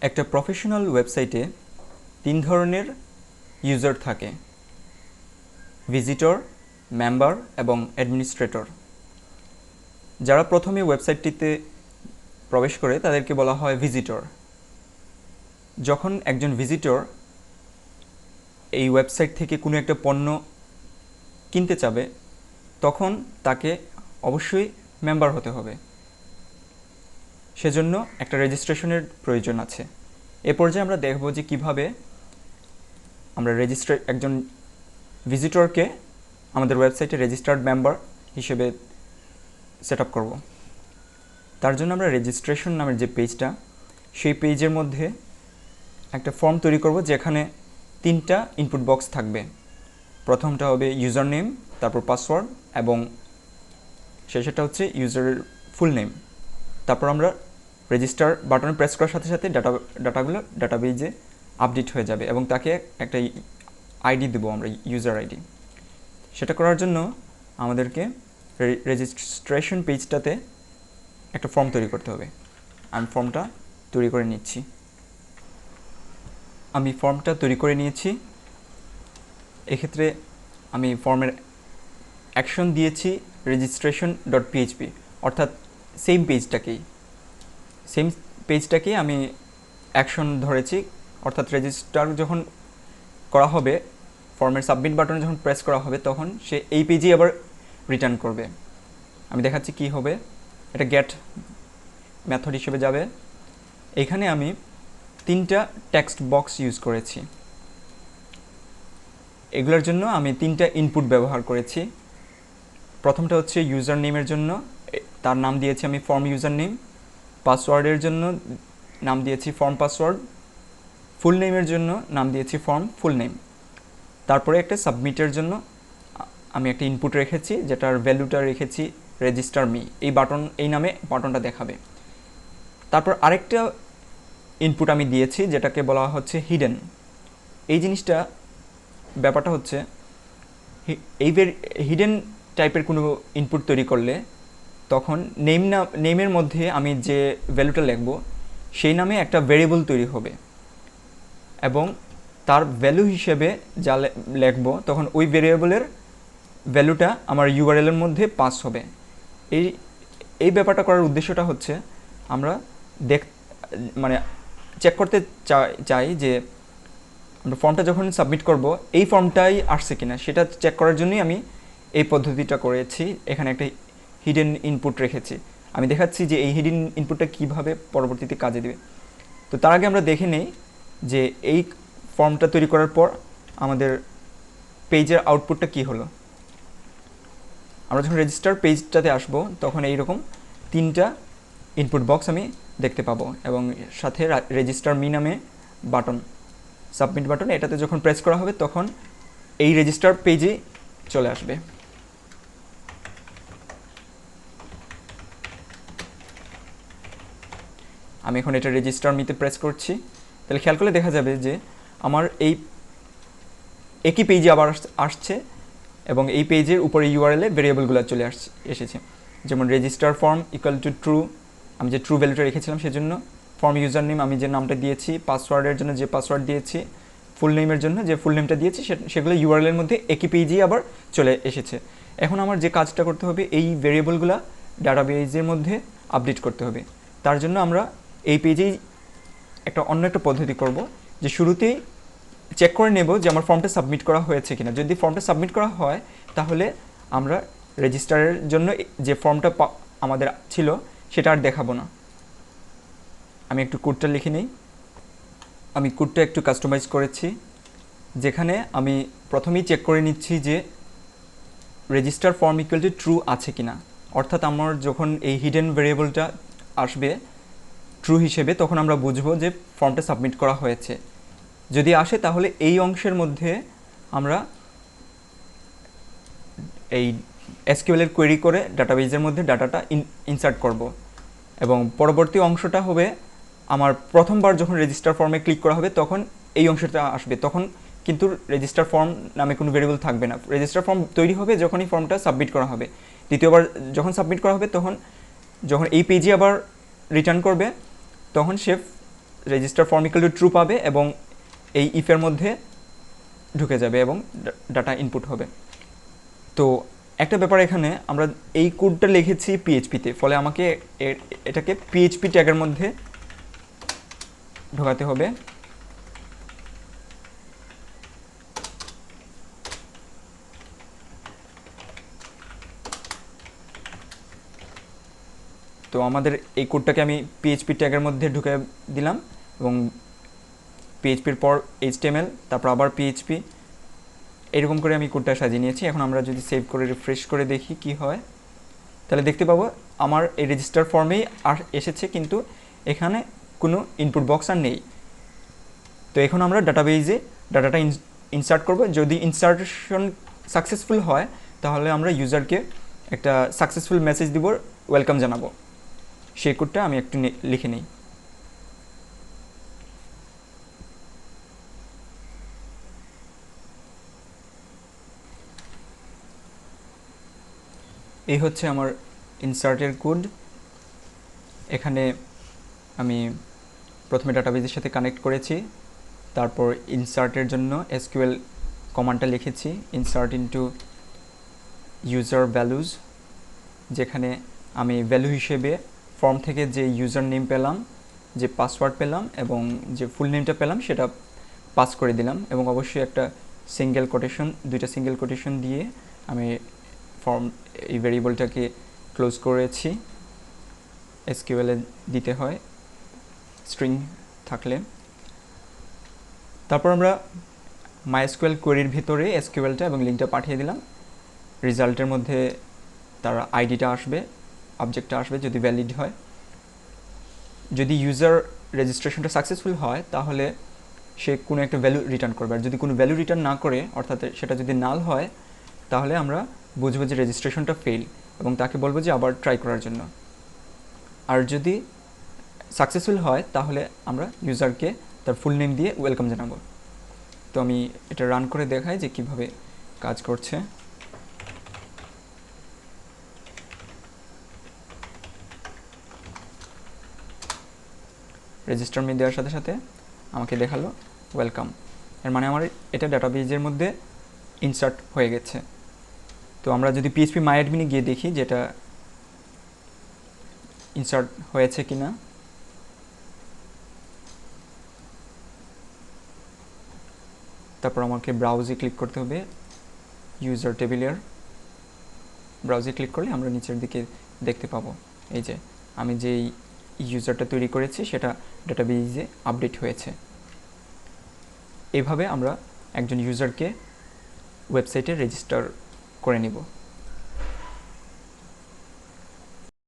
একটা প্রফেশনাল ওয়েবসাইটে তিন ধরনের ইউজার থাকে: ভিজিটর, মেম্বার এবং অ্যাডমিনিস্ট্রেটর। যারা প্রথমে ওয়েবসাইটটিতে প্রবেশ করে তাদেরকে বলা হয় ভিজিটর। যখন একজন ভিজিটর এই ওয়েবসাইট থেকে কোনো একটা পণ্য কিনতে চাবে তখন তাকে অবশ্যই মেম্বার হতে হবে, সেজন্য একটা রেজিস্ট্রেশনের প্রয়োজন আছে। এ পর্যায়ে আমরা দেখব যে কিভাবে আমরা একজন ভিজিটরকে আমাদের ওয়েবসাইটে রেজিস্টার্ড মেম্বার হিসেবে সেট আপ করব। তার জন্য আমরা রেজিস্ট্রেশন নামের যে পেজটা, সেই পেজের মধ্যে একটা ফর্ম তৈরি করব যেখানে তিনটা ইনপুট বক্স থাকবে। প্রথমটা হবে ইউজার নেম, তারপর পাসওয়ার্ড এবং শেষেরটা হচ্ছে ইউজারের ফুল নেম। তারপর আমরা রেজিস্টার বাটনে প্রেস করার সাথে সাথে ডাটাগুলো ডাটাবেজে আপডেট হয়ে যাবে এবং তাকে একটা আইডি দেবো আমরা, ইউজার আইডি। সেটা করার জন্য আমাদেরকে রেজিস্ট্রেশন পেজটাতে একটা ফর্ম তৈরি করতে হবে। আমি ফর্মটা তৈরি করে নিচ্ছি। আমি ফর্মটা তৈরি করে নিয়েছি। এক্ষেত্রে আমি ফর্মের অ্যাকশন দিয়েছি registration.php, অর্থাৎ সেম পেজটাকেই আমি অ্যাকশন ধরেছি। অর্থাৎ রেজিস্টার যখন করা হবে, ফর্মের সাবমিট বাটনে যখন প্রেস করা হবে তখন সে এই পেজেই আবার রিটার্ন করবে। আমি দেখাচ্ছি কি হবে। এটা গেট মেথড হিসেবে যাবে। এখানে আমি তিনটা টেক্সট বক্স ইউজ করেছি। এগুলোর জন্য আমি তিনটা ইনপুট ব্যবহার করেছি। প্রথমটা হচ্ছে ইউজার নেমের জন্য, তার নাম দিয়েছি আমি ফর্ম ইউজার নেম। পাসওয়ার্ডের জন্য নাম দিয়েছি ফর্ম পাসওয়ার্ড। ফুল নেমের জন্য নাম দিয়েছি ফর্ম ফুল নেম। তারপরে একটা সাবমিটের জন্য আমি একটা ইনপুট রেখেছি, যেটার ভ্যালুটা রেখেছি রেজিস্টার মি। এই নামে বাটনটা দেখাবে। তারপর আরেকটা ইনপুট আমি দিয়েছি যেটাকে বলা হচ্ছে হিডেন। এই ব্যাপারটা হচ্ছে এই হিডেন টাইপের কোনো ইনপুট তৈরি করলে তখন নেমের মধ্যে আমি যে ভ্যালুটা লিখব সেই নামে একটা ভেরিয়েবল তৈরি হবে এবং তার ভ্যালু হিসেবে যা লিখব তখন ওই ভেরিয়েবলের ভ্যালুটা আমার ইউআরএল এর মধ্যে পাস হবে। এই ব্যাপারটা করার উদ্দেশ্যটা হচ্ছে আমরা চেক করতে চাই যে আমরা ফর্মটা যখন সাবমিট করব এই ফর্মটাই আসছে কিনা সেটা চেক করার জন্যই আমি এই পদ্ধতিটা করেছি। এখানে একটা হিডেন ইনপুট রেখেছি। আমি দেখাচ্ছি যে এই হিডেন ইনপুটটা কিভাবে পরবর্তীতে কাজে দেবে। তো তার আগে আমরা দেখে নেই যে এই ফর্মটা তৈরি করার পর আমাদের পেজের আউটপুটটা কি হলো। আমরা যখন রেজিস্টার পেজটাতে আসব তখন এইরকম তিনটা ইনপুট বক্স আমি দেখতে পাবো এবং সাথে রেজিস্টার মি নামে বাটন, সাবমিট বাটন, এটাতে যখন প্রেস করা হবে তখন এই রেজিস্টার পেজে চলে আসবে। আমি এখন এটা রেজিস্টার মিতে প্রেস করছি। তাহলে খেয়াল করলে দেখা যাবে যে আমার এই একই পেজে আবার আসছে এবং এই পেজের উপরে ইউআরএলে ভেরিয়েবলগুলো চলে এসেছে। যেমন register form equal to true, আমি যে ট্রু ভ্যালুটা রেখেছিলাম সেজন্য। ফর্ম ইউজার নেম আমি যে নামটা দিয়েছি, পাসওয়ার্ডের জন্য যে পাসওয়ার্ড দিয়েছি, ফুল নেমের জন্য যে ফুল নেমটা দিয়েছি সেগুলো ইউআরএলের মধ্যে একই পেজেই আবার চলে এসেছে। এখন আমার যে কাজটা করতে হবে এই ভেরিয়েবলগুলো ডাটাবেজের মধ্যে আপডেট করতে হবে। তার জন্য আমরা এই পেজেই অন্য একটা পদ্ধতি করব যে শুরুতেই চেক করে নেব যে আমার ফর্মটা সাবমিট করা হয়েছে কিনা। যদি ফর্মটা সাবমিট করা হয় তাহলে আমরা রেজিস্টারের জন্য যে ফর্মটা আমাদের ছিল সেটা আর দেখাবো না। আমি একটু কোডটা লিখে নিই। আমি কোডটা একটু কাস্টমাইজ করেছি, যেখানে আমি প্রথমেই চেক করে নিচ্ছি যে register form equal to true আছে কিনা। অর্থাৎ আমার যখন এই হিডেন ভেরিয়েবলটা আসবে ট্রু হিসেবে তখন আমরা বুঝবো যে ফর্মটা সাবমিট করা হয়েছে। যদি আসে তাহলে এই অংশের মধ্যে আমরা এই এসকিউএল এর কোয়েরি করে ডাটাবেজের মধ্যে ডাটাটা ইনসার্ট করব এবং পরবর্তী অংশটা হবে আমার প্রথমবার যখন রেজিস্টার ফর্মে ক্লিক করা হবে তখন এই অংশটা আসবে। তখন কিন্তু রেজিস্টার ফর্ম নামে কোনো ভেরিয়েবল থাকবে না। রেজিস্টার ফর্ম তৈরি হবে যখনই ফর্মটা সাবমিট করা হবে। দ্বিতীয়বার যখন সাবমিট করা হবে তখন যখন এই পেজে আবার রিটার্ন করবে তখন সে register form equal to true পাবে এবং এই ইফের মধ্যে ঢুকে যাবে এবং ডাটা ইনপুট হবে। তো একটা ব্যাপার, এখানে আমরা এই কোডটা লিখেছি পিএইচপিতে, ফলে আমাকে এটাকে পিএইচপি ট্যাগের মধ্যে ঢোকাতে হবে। তো আমাদের এই কোডটাকে আমি পিএইচপি ট্যাগের মধ্যে ঢুকে দিলাম এবং পিএইচপির পর এইচটিএমএল, তারপর আবার পিএইচপি, এরকম করে আমি কোডটা সাজিয়ে নিয়েছি। এখন আমরা যদি সেভ করে রিফ্রেশ করে দেখি কি হয়, তাহলে দেখতে পাবো আমার এই রেজিস্টার ফর্মেই আর এসেছে, কিন্তু এখানে কোনো ইনপুট বক্স আর নেই। তো এখন আমরা ডাটাবেজে ডাটাটা ইনসার্ট করব। যদি ইনসার্টেশন সাকসেসফুল হয় তাহলে আমরা ইউজারকে একটা সাকসেসফুল মেসেজ দিব, ওয়েলকাম জানাবো। সেই কোডটা আমি একটু লিখে নিই। এই হচ্ছে আমার ইনসার্টের কোড। এখানে আমি প্রথমে ডাটাবেজের সাথে কানেক্ট করেছি, তারপর ইনসার্টের জন্য এসকিউএল কমান্ডটা লিখেছি, ইনসার্ট ইনটু ইউজার ভ্যালুজ, যেখানে আমি ভ্যালু হিসেবে ফর্ম থেকে যে ইউজার নেম পেলাম, যে পাসওয়ার্ড পেলাম এবং যে ফুল নেমটা পেলাম সেটা পাস করে দিলাম, এবং অবশ্যই একটা সিঙ্গেল কোটেশন, দুইটা সিঙ্গেল কোটেশন দিয়ে আমি ফর্ম এই ভেরিয়েবলটাকে ক্লোজ করেছি। এসকিউএলে দিতে হয় স্ট্রিং থাকলে। তারপর আমরা মাইএসকিউএল কোয়েরির ভিতরে এসকিউএলটা এবং লিঙ্কটা পাঠিয়ে দিলাম। রেজাল্টের মধ্যে তার আইডিটা আসবে, অবজেক্টটা আসবে যদি ভ্যালিড হয়। যদি ইউজার রেজিস্ট্রেশনটা সাকসেসফুল হয় তাহলে সে কোনো একটা ভ্যালু রিটার্ন করবে, আর যদি কোনো ভ্যালু রিটার্ন না করে, অর্থাৎ সেটা যদি নাল হয়, তাহলে আমরা বুঝবো যে রেজিস্ট্রেশনটা ফেল এবং তাকে বলবো যে আবার ট্রাই করার জন্য। আর যদি সাকসেসফুল হয় তাহলে আমরা ইউজারকে তার ফুল নেম দিয়ে ওয়েলকাম জানাবো। তো আমি এটা রান করে দেখাই যে কিভাবে কাজ করছে। রেজিস্টার মি দেওয়ার সাথে সাথে আমাকে দেখালো ওয়েলকাম, এর মানে আমার এটা ডাটাবেজের মধ্যে ইনসার্ট হয়ে গেছে। তো আমরা যদি পিএইচপি মাই অ্যাডমিনে গিয়ে দেখি যেটা ইনসার্ট হয়েছে কিনা। তারপর আমাকে ব্রাউজে ক্লিক করতে হবে, ইউজার টেবিলের ব্রাউজে ক্লিক করলে আমরা নিচের দিকে দেখতে পাবো এই যে আমি যেই ইউজারটা তৈরি করেছি সেটা ডাটাবেজে আপডেট হয়েছে। এইভাবে আমরা একজন ইউজারকে ওয়েবসাইটে রেজিস্টার করে নিব।